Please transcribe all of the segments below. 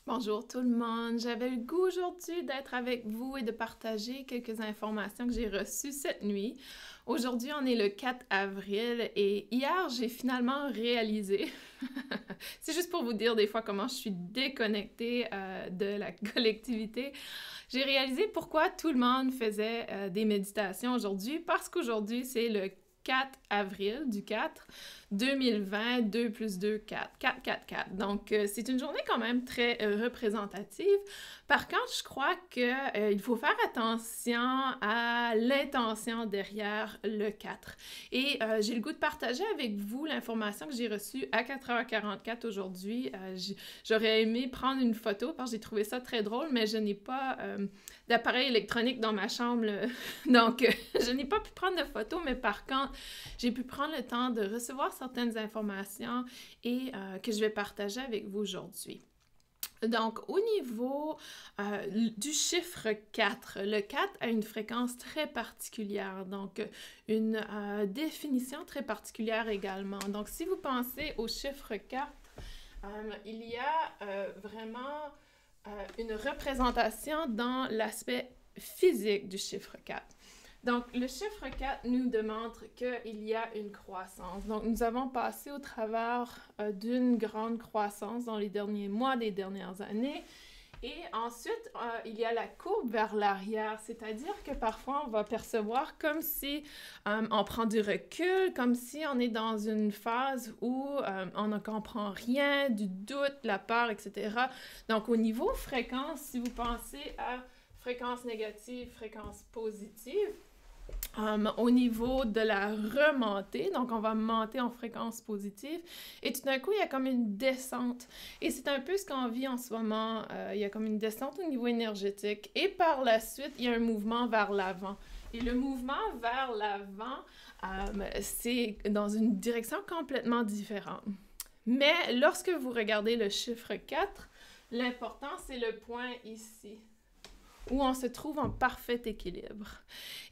Bonjour tout le monde, j'avais le goût aujourd'hui d'être avec vous et de partager quelques informations que j'ai reçues cette nuit. Aujourd'hui, on est le 4 avril et hier, j'ai finalement réalisé, c'est juste pour vous dire des fois comment je suis déconnectée de la collectivité, j'ai réalisé pourquoi tout le monde faisait des méditations aujourd'hui, parce qu'aujourd'hui, c'est le 4 avril du 4 2020, 2 plus 2, 4, 4, 4, 4. Donc, c'est une journée quand même très représentative. Par contre, je crois qu'il faut faire attention à l'intention derrière le 4. Et j'ai le goût de partager avec vous l'information que j'ai reçue à 4h44 aujourd'hui. J'aurais aimé prendre une photo parce que j'ai trouvé ça très drôle, mais je n'ai pas d'appareil électronique dans ma chambre. Donc, je n'ai pas pu prendre de photos, mais par contre, j'ai pu prendre le temps de recevoir certaines informations et que je vais partager avec vous aujourd'hui. Donc, au niveau du chiffre 4, le 4 a une fréquence très particulière, donc une définition très particulière également. Donc, si vous pensez au chiffre 4, il y a vraiment une représentation dans l'aspect physique du chiffre 4. Donc, le chiffre 4 nous démontre qu'il y a une croissance. Donc, nous avons passé au travers d'une grande croissance dans les derniers mois, des dernières années. Et ensuite, il y a la courbe vers l'arrière, c'est-à-dire que parfois, on va percevoir comme si on prend du recul, comme si on est dans une phase où on ne comprend rien, du doute, la peur, etc. Donc, au niveau fréquence, si vous pensez à fréquence négative, fréquence positive, au niveau de la remontée, donc on va monter en fréquence positive, et tout d'un coup, il y a comme une descente. Et c'est un peu ce qu'on vit en ce moment. Il y a comme une descente au niveau énergétique, et par la suite, il y a un mouvement vers l'avant. Et le mouvement vers l'avant, c'est dans une direction complètement différente. Mais lorsque vous regardez le chiffre 4, l'important, c'est le point ici, où on se trouve en parfait équilibre.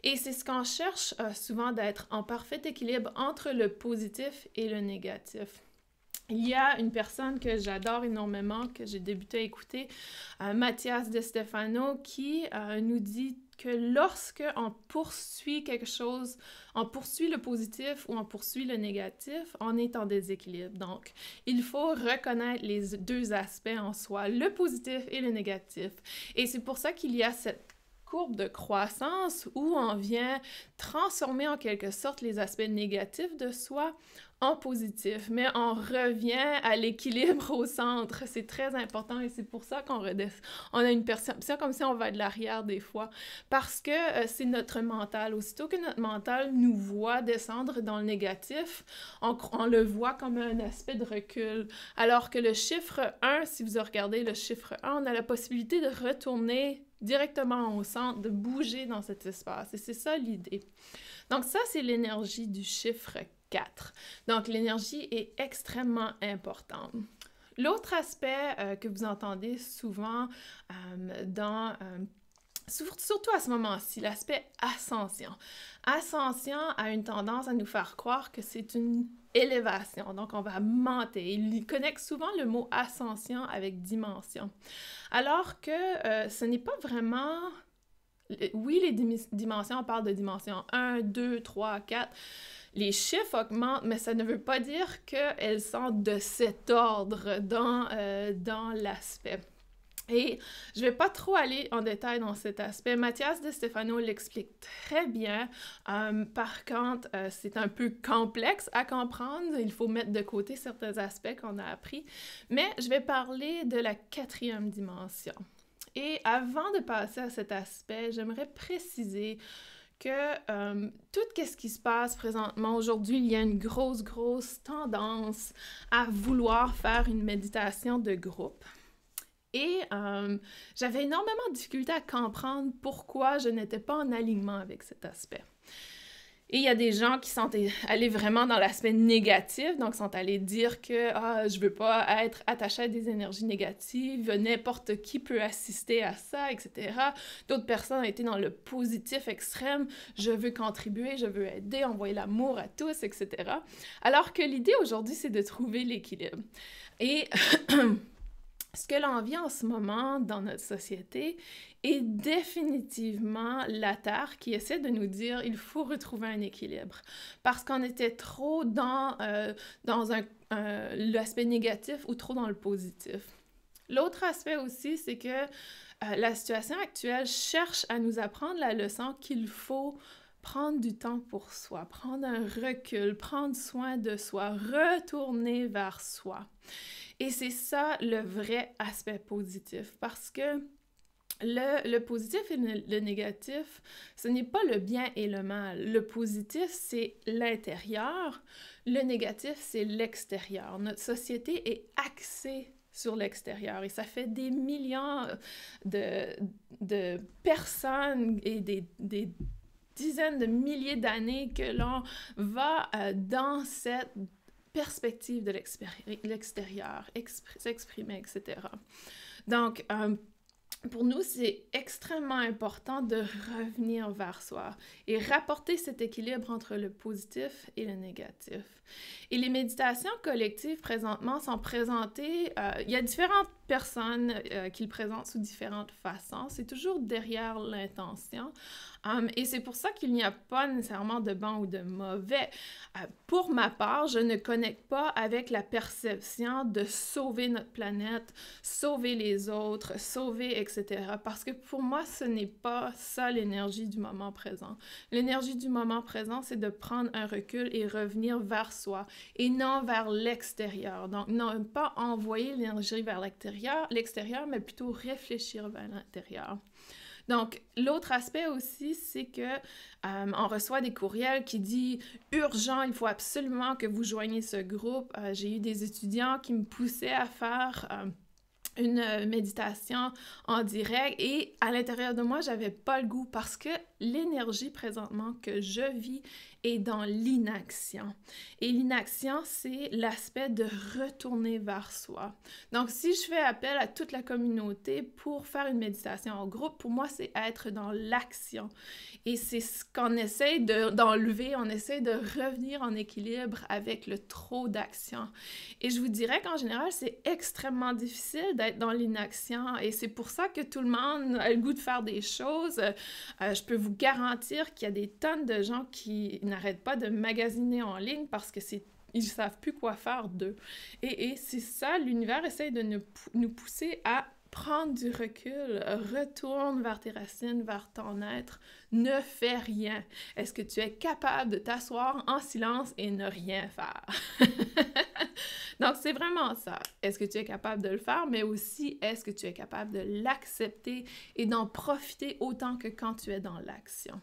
Et c'est ce qu'on cherche souvent, d'être en parfait équilibre entre le positif et le négatif. Il y a une personne que j'adore énormément, que j'ai débuté à écouter, Mathias De Stefano, qui nous dit que lorsque on poursuit quelque chose, on poursuit le positif ou on poursuit le négatif, on est en déséquilibre. Donc, il faut reconnaître les deux aspects en soi, le positif et le négatif. Et c'est pour ça qu'il y a cette courbe de croissance où on vient transformer en quelque sorte les aspects négatifs de soi en positif, mais on revient à l'équilibre au centre. C'est très important et c'est pour ça qu'on on a une perception comme si on va de l'arrière des fois, parce que c'est notre mental. Aussitôt que notre mental nous voit descendre dans le négatif, on le voit comme un aspect de recul. Alors que le chiffre 1, si vous regardez le chiffre 1, on a la possibilité de retourner directement au centre, de bouger dans cet espace. Et c'est ça l'idée. Donc ça, c'est l'énergie du chiffre 4. Donc l'énergie est extrêmement importante. L'autre aspect que vous entendez souvent surtout à ce moment-ci, l'aspect ascension. Ascension a une tendance à nous faire croire que c'est une élévation, donc on va monter. Il connecte souvent le mot ascension avec dimension. Alors que ce n'est pas vraiment... Oui, les dimensions, on parle de dimension 1, 2, 3, 4. Les chiffres augmentent, mais ça ne veut pas dire qu'elles sont de cet ordre dans l'aspect. Et je ne vais pas trop aller en détail dans cet aspect. Mathias De Stefano l'explique très bien. Par contre, c'est un peu complexe à comprendre. Il faut mettre de côté certains aspects qu'on a appris. Mais je vais parler de la 4e dimension. Et avant de passer à cet aspect, j'aimerais préciser que tout ce qui se passe présentement aujourd'hui, il y a une grosse tendance à vouloir faire une méditation de groupe. Et j'avais énormément de difficulté à comprendre pourquoi je n'étais pas en alignement avec cet aspect. Et il y a des gens qui sont allés vraiment dans l'aspect négatif, donc sont allés dire que je veux pas être attaché à des énergies négatives, n'importe qui peut assister à ça, etc. D'autres personnes ont été dans le positif extrême, je veux contribuer, je veux aider, envoyer l'amour à tous, etc. Alors que l'idée aujourd'hui, c'est de trouver l'équilibre. Et Ce que l'on vit en ce moment dans notre société est définitivement la Terre qui essaie de nous dire il faut retrouver un équilibre. Parce qu'on était trop dans l'aspect négatif ou trop dans le positif. L'autre aspect aussi, c'est que la situation actuelle cherche à nous apprendre la leçon qu'il faut prendre du temps pour soi, prendre un recul, prendre soin de soi, retourner vers soi. Et c'est ça le vrai aspect positif, parce que le positif et le négatif, ce n'est pas le bien et le mal. Le positif, c'est l'intérieur. Le négatif, c'est l'extérieur. Notre société est axée sur l'extérieur et ça fait des millions de personnes et des dizaines de milliers d'années que l'on va dans cette perspective de l'extérieur, s'exprimer, etc. Donc, pour nous, c'est extrêmement important de revenir vers soi et rapporter cet équilibre entre le positif et le négatif. Et les méditations collectives, présentement, sont présentées... il y a différentes personnes qui le présentent sous différentes façons. C'est toujours derrière l'intention. Et c'est pour ça qu'il n'y a pas nécessairement de bon ou de mauvais. Pour ma part, je ne connecte pas avec la perception de sauver notre planète, sauver les autres, sauver, etc. Parce que pour moi, ce n'est pas ça l'énergie du moment présent. L'énergie du moment présent, c'est de prendre un recul et revenir vers soi et non vers l'extérieur. Donc, non pas envoyer l'énergie vers l'extérieur, mais plutôt réfléchir vers l'intérieur. Donc, l'autre aspect aussi, c'est que on reçoit des courriels qui disent « Urgent, il faut absolument que vous joigniez ce groupe. » J'ai eu des étudiants qui me poussaient à faire une méditation en direct et à l'intérieur de moi, j'avais pas le goût parce que l'énergie présentement que je vis est dans l'inaction. Et l'inaction, c'est l'aspect de retourner vers soi. Donc, si je fais appel à toute la communauté pour faire une méditation en groupe, pour moi, c'est être dans l'action. Et c'est ce qu'on essaie d'enlever, on essaie de revenir en équilibre avec le trop d'action. Et je vous dirais qu'en général, c'est extrêmement difficile d'être dans l'inaction et c'est pour ça que tout le monde a le goût de faire des choses. Je peux vous garantir qu'il y a des tonnes de gens qui n'arrêtent pas de magasiner en ligne parce que ils ne savent plus quoi faire d'eux. Et c'est ça, l'univers essaie de nous pousser à prendre du recul, retourne vers tes racines, vers ton être, ne fais rien. Est-ce que tu es capable de t'asseoir en silence et ne rien faire? Donc, c'est vraiment ça. Est-ce que tu es capable de le faire, mais aussi, est-ce que tu es capable de l'accepter et d'en profiter autant que quand tu es dans l'action?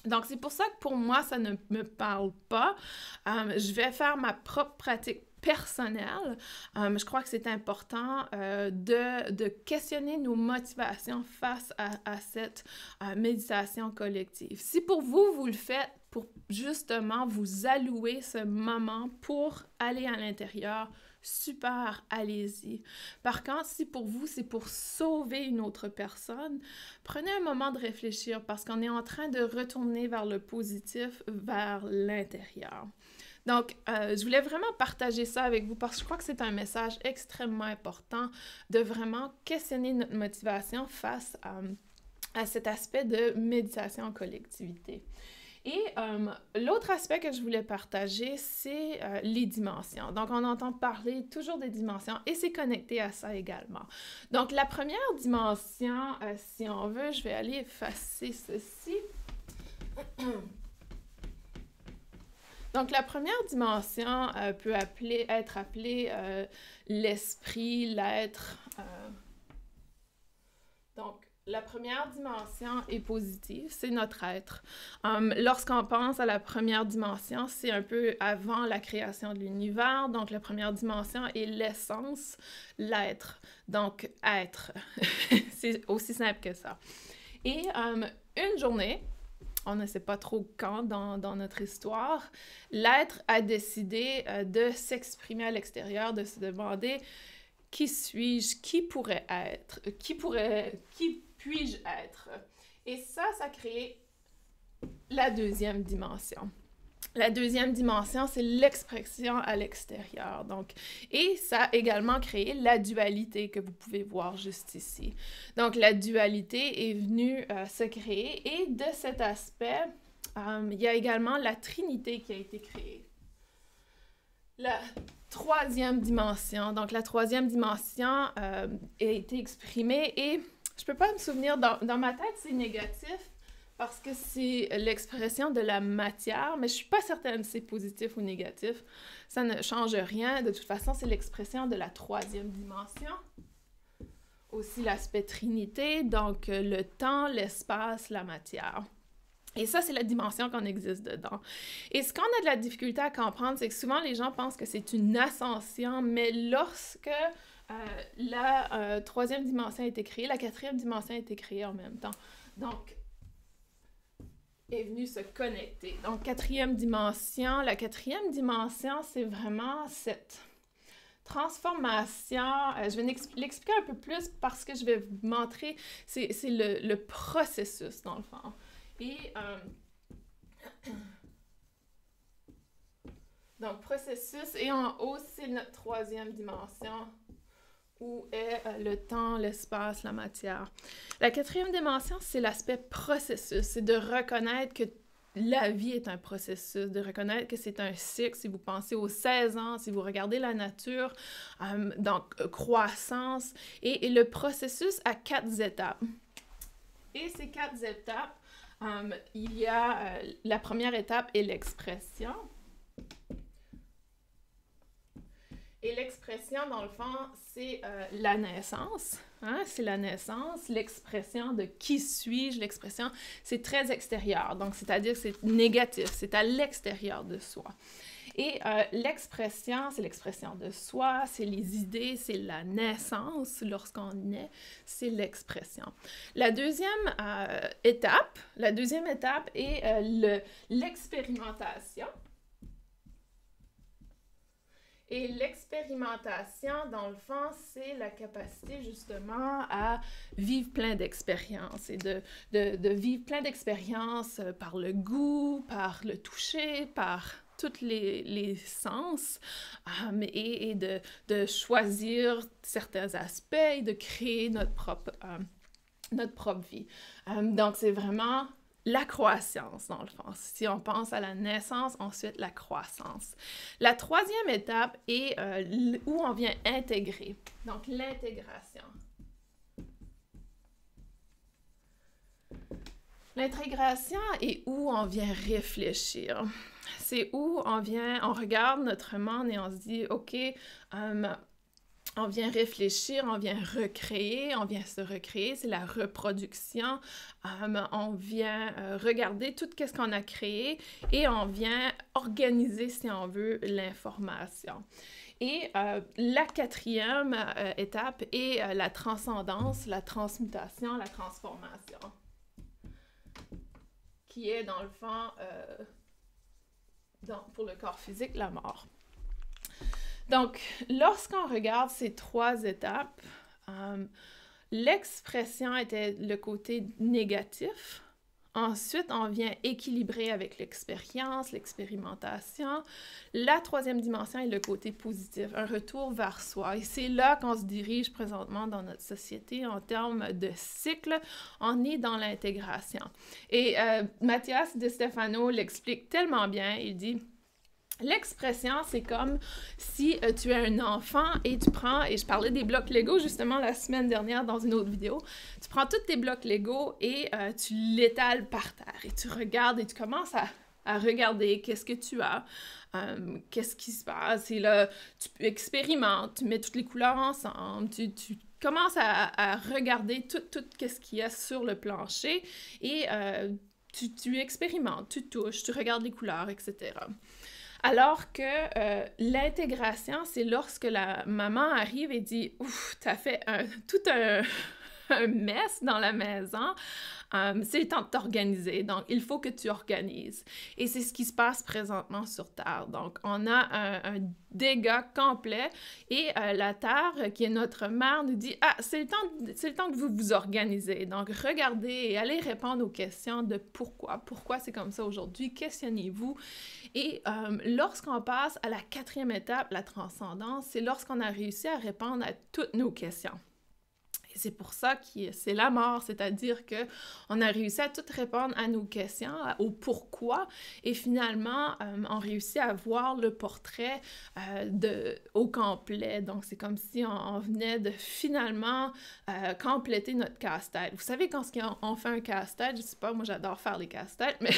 Donc, c'est pour ça que pour moi, ça ne me parle pas. Je vais faire ma propre pratique personnelle. Je crois que c'est important de questionner nos motivations face à cette méditation collective. Si pour vous, vous le faites pour justement vous allouer ce moment pour aller à l'intérieur, super, allez-y. Par contre, si pour vous, c'est pour sauver une autre personne, prenez un moment de réfléchir parce qu'on est en train de retourner vers le positif, vers l'intérieur. Donc, je voulais vraiment partager ça avec vous parce que je crois que c'est un message extrêmement important de vraiment questionner notre motivation face à cet aspect de méditation en collectivité. Et l'autre aspect que je voulais partager, c'est les dimensions. Donc, on entend parler toujours des dimensions et c'est connecté à ça également. Donc, la première dimension, si on veut, je vais aller effacer ceci. Donc, la première dimension peut être appelée l'esprit, l'être. Donc, la première dimension est positive, c'est notre être. Lorsqu'on pense à la première dimension, c'est un peu avant la création de l'univers. Donc, la première dimension est l'essence, l'être. Donc, être. C'est aussi simple que ça. Et une journée, on ne sait pas trop quand dans notre histoire, l'être a décidé de s'exprimer à l'extérieur, de se demander qui suis-je, qui pourrait être, qui puis-je être. Et ça crée la deuxième dimension. La deuxième dimension, c'est l'expression à l'extérieur. Donc, et ça a également créé la dualité que vous pouvez voir juste ici. Donc, la dualité est venue se créer et de cet aspect, il y a également la Trinité qui a été créée. La troisième dimension. Donc, la troisième dimension a été exprimée et je ne peux pas me souvenir, dans ma tête, c'est négatif parce que c'est l'expression de la matière, mais je ne suis pas certaine si c'est positif ou négatif. Ça ne change rien. De toute façon, c'est l'expression de la troisième dimension. Aussi l'aspect Trinité, donc le temps, l'espace, la matière. Et ça, c'est la dimension qu'on existe dedans. Et ce qu'on a de la difficulté à comprendre, c'est que souvent, les gens pensent que c'est une ascension, mais lorsque la troisième dimension a été créée, la quatrième dimension a été créée en même temps. Donc, est venue se connecter. Donc, quatrième dimension. La quatrième dimension, c'est vraiment cette transformation. Je vais l'expliquer un peu plus parce que je vais vous montrer, c'est le processus, dans le fond. Et donc, processus, et en haut, c'est notre troisième dimension, où est le temps, l'espace, la matière. La quatrième dimension, c'est l'aspect processus, c'est de reconnaître que la vie est un processus, de reconnaître que c'est un cycle. Si vous pensez aux 16 ans, si vous regardez la nature, donc croissance, et le processus a 4 étapes. Et ces 4 étapes, il y a la première étape est l'expression. Et l'expression, dans le fond, c'est la naissance. Hein? C'est la naissance, l'expression de qui suis-je, l'expression, c'est très extérieur. Donc, c'est-à-dire que c'est négatif, c'est à l'extérieur de soi. Et l'expression, c'est l'expression de soi, c'est les idées, c'est la naissance. Lorsqu'on naît, c'est l'expression. La deuxième étape est l'expérimentation. Et l'expérimentation, dans le fond, c'est la capacité justement à vivre plein d'expériences et de vivre plein d'expériences par le goût, par le toucher, par tous les sens et de choisir certains aspects et de créer notre propre vie. Donc, c'est vraiment la croissance, dans le fond. Si on pense à la naissance, ensuite la croissance. La troisième étape est où on vient intégrer. Donc, l'intégration. L'intégration est où on vient réfléchir. C'est où on regarde notre monde et on se dit, OK, on vient réfléchir, on vient recréer, on vient se recréer, c'est la reproduction. On vient regarder tout ce qu'on a créé et on vient organiser, si on veut, l'information. Et la quatrième étape est la transcendance, la transmutation, la transformation, qui est dans le fond, pour le corps physique, la mort. Donc, lorsqu'on regarde ces 3 étapes, l'expression était le côté négatif. Ensuite, on vient équilibrer avec l'expérience, l'expérimentation. La 3e dimension est le côté positif, un retour vers soi. Et c'est là qu'on se dirige présentement dans notre société en termes de cycle. On est dans l'intégration. Et Mathias De Stefano l'explique tellement bien. Il dit... L'expression, c'est comme si tu es un enfant et tu prends, et je parlais des blocs Lego justement la semaine dernière dans une autre vidéo, tu prends tous tes blocs Lego et tu l'étales par terre et tu regardes et tu commences à regarder qu'est-ce que tu as, qu'est-ce qui se passe, et là, tu expérimentes, tu mets toutes les couleurs ensemble, tu commences à regarder tout ce qu'il y a sur le plancher et tu expérimentes, tu touches, tu regardes les couleurs, etc. Alors que l'intégration, c'est lorsque la maman arrive et dit « Ouf, t'as fait tout un un mess dans la maison, c'est le temps de t'organiser. Donc, il faut que tu organises. Et c'est ce qui se passe présentement sur Terre. Donc, on a un dégât complet et la Terre, qui est notre mère, nous dit « Ah, c'est le temps que vous vous organisez. » Donc, regardez et allez répondre aux questions de pourquoi. Pourquoi c'est comme ça aujourd'hui? Questionnez-vous. Et lorsqu'on passe à la 4e étape, la transcendance, c'est lorsqu'on a réussi à répondre à toutes nos questions. Et c'est pour ça que c'est la mort, c'est-à-dire qu'on a réussi à tout répondre à nos questions, au pourquoi, et finalement, on réussit à voir le portrait au complet. Donc, c'est comme si on venait de finalement compléter notre casse-tête. Vous savez, quand on fait un casse-tête, je sais pas, moi j'adore faire les casse-têtes, mais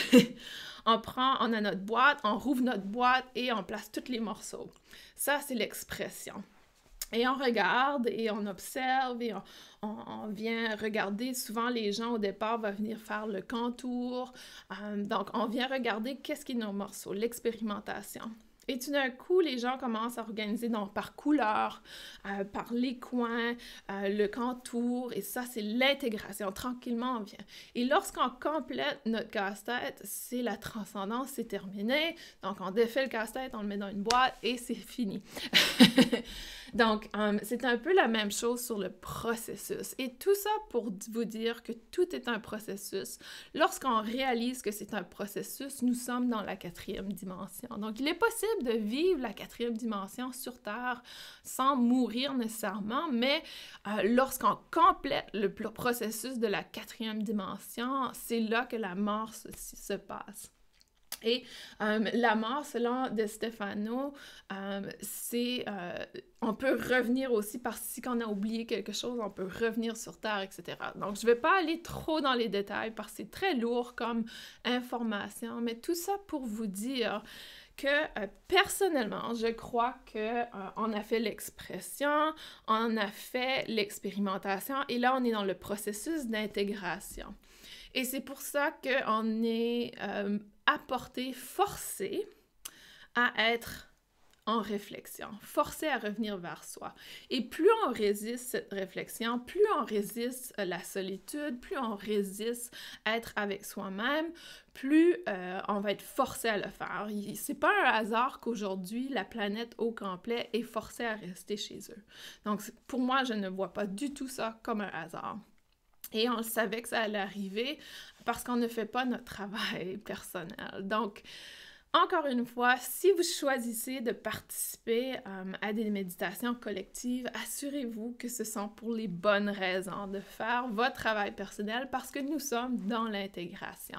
on a notre boîte, on rouvre notre boîte et on place tous les morceaux. Ça, c'est l'expression. Et on regarde et on observe et on vient regarder. Souvent, les gens, au départ, vont venir faire le contour. Donc, on vient regarder qu'est-ce qui est nos morceaux, l'expérimentation. Et tout d'un coup, les gens commencent à organiser donc par couleur, par les coins, le contour, et ça, c'est l'intégration. Tranquillement, on vient. Et lorsqu'on complète notre casse-tête, c'est la transcendance, c'est terminé. Donc, on défait le casse-tête, on le met dans une boîte et c'est fini. Donc, c'est un peu la même chose sur le processus. Et tout ça pour vous dire que tout est un processus. Lorsqu'on réalise que c'est un processus, nous sommes dans la 4e dimension. Donc, il est possible de vivre la 4e dimension sur Terre sans mourir nécessairement, mais lorsqu'on complète le processus de la 4e dimension, c'est là que la mort se passe. Et la mort, selon De Stefano, on peut revenir aussi parce que si on a oublié quelque chose, on peut revenir sur Terre, etc. Donc, je ne vais pas aller trop dans les détails parce que c'est très lourd comme information, mais tout ça pour vous dire que personnellement, je crois qu'on a fait l'expression, on a fait l'expérimentation et là, on est dans le processus d'intégration. Et c'est pour ça qu'on est forcé à être en réflexion, forcé à revenir vers soi. Et plus on résiste cette réflexion, plus on résiste la solitude, plus on résiste être avec soi-même, plus on va être forcé à le faire. C'est pas un hasard qu'aujourd'hui, la planète au complet est forcée à rester chez eux. Donc, pour moi, je ne vois pas du tout ça comme un hasard. Et on le savait que ça allait arriver parce qu'on ne fait pas notre travail personnel. Donc, encore une fois, si vous choisissez de participer à des méditations collectives, assurez-vous que ce sont pour les bonnes raisons, de faire votre travail personnel parce que nous sommes dans l'intégration.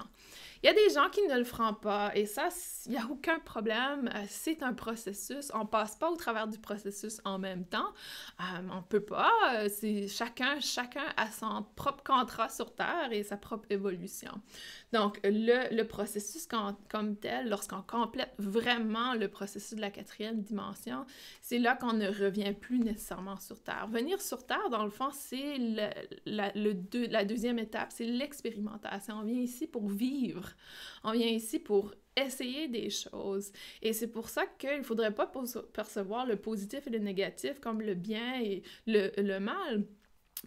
Il y a des gens qui ne le feront pas et ça, il n'y a aucun problème. C'est un processus. On ne passe pas au travers du processus en même temps. On ne peut pas. Chacun a son propre contrat sur Terre et sa propre évolution. Donc, le processus comme tel, lorsqu'on complète vraiment le processus de la 4e dimension, c'est là qu'on ne revient plus nécessairement sur Terre. Venir sur Terre, dans le fond, c'est la 2e étape, c'est l'expérimentation. On vient ici pour vivre. On vient ici pour essayer des choses. Et c'est pour ça qu'il ne faudrait pas percevoir le positif et le négatif comme le bien et le mal.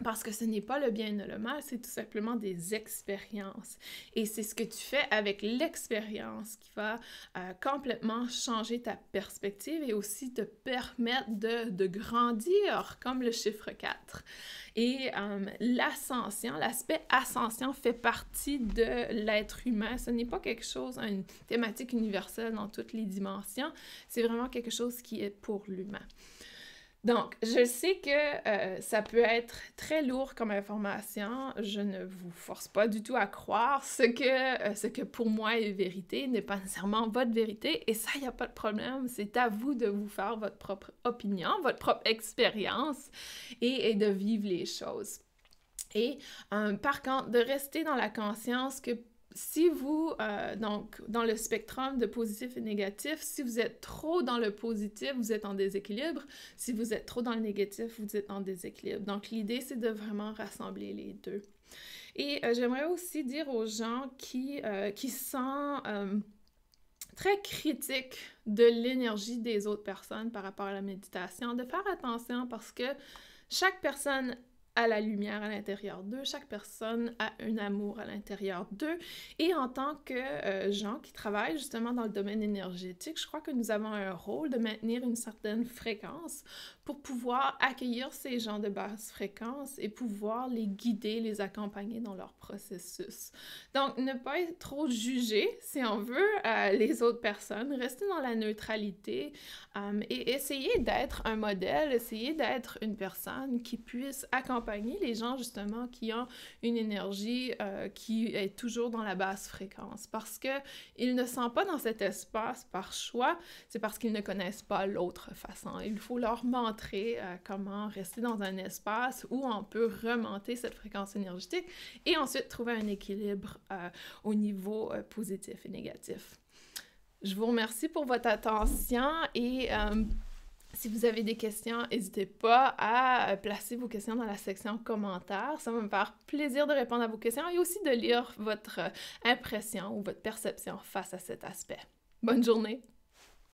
Parce que ce n'est pas le bien et le mal, c'est tout simplement des expériences. Et c'est ce que tu fais avec l'expérience qui va complètement changer ta perspective et aussi te permettre de grandir, comme le chiffre 4. Et l'ascension, l'aspect ascension fait partie de l'être humain. Ce n'est pas quelque chose, une thématique universelle dans toutes les dimensions. C'est vraiment quelque chose qui est pour l'humain. Donc, je sais que ça peut être très lourd comme information. Je ne vous force pas du tout à croire ce que pour moi est vérité, n'est pas nécessairement votre vérité. Et ça, il n'y a pas de problème. C'est à vous de vous faire votre propre opinion, votre propre expérience et de vivre les choses. Et par contre, de rester dans la conscience que si vous, donc, dans le spectrum de positif et négatif, si vous êtes trop dans le positif, vous êtes en déséquilibre. Si vous êtes trop dans le négatif, vous êtes en déséquilibre. Donc, l'idée, c'est de vraiment rassembler les deux. Et j'aimerais aussi dire aux gens qui sont très critiques de l'énergie des autres personnes par rapport à la méditation, de faire attention parce que chaque personne a la lumière à l'intérieur d'eux, chaque personne a un amour à l'intérieur d'eux. Et en tant que gens qui travaillent justement dans le domaine énergétique, je crois que nous avons un rôle de maintenir une certaine fréquence pour pouvoir accueillir ces gens de basse fréquence et pouvoir les guider, les accompagner dans leur processus. Donc, ne pas être trop jugé, si on veut, les autres personnes, rester dans la neutralité et essayer d'être un modèle, essayer d'être une personne qui puisse accompagner les gens justement qui ont une énergie qui est toujours dans la basse fréquence parce qu'ils ne sont pas dans cet espace par choix, c'est parce qu'ils ne connaissent pas l'autre façon. Il faut leur montrer comment rester dans un espace où on peut remonter cette fréquence énergétique et ensuite trouver un équilibre au niveau positif et négatif. Je vous remercie pour votre attention et si vous avez des questions, n'hésitez pas à placer vos questions dans la section commentaires. Ça va me faire plaisir de répondre à vos questions et aussi de lire votre impression ou votre perception face à cet aspect. Bonne journée!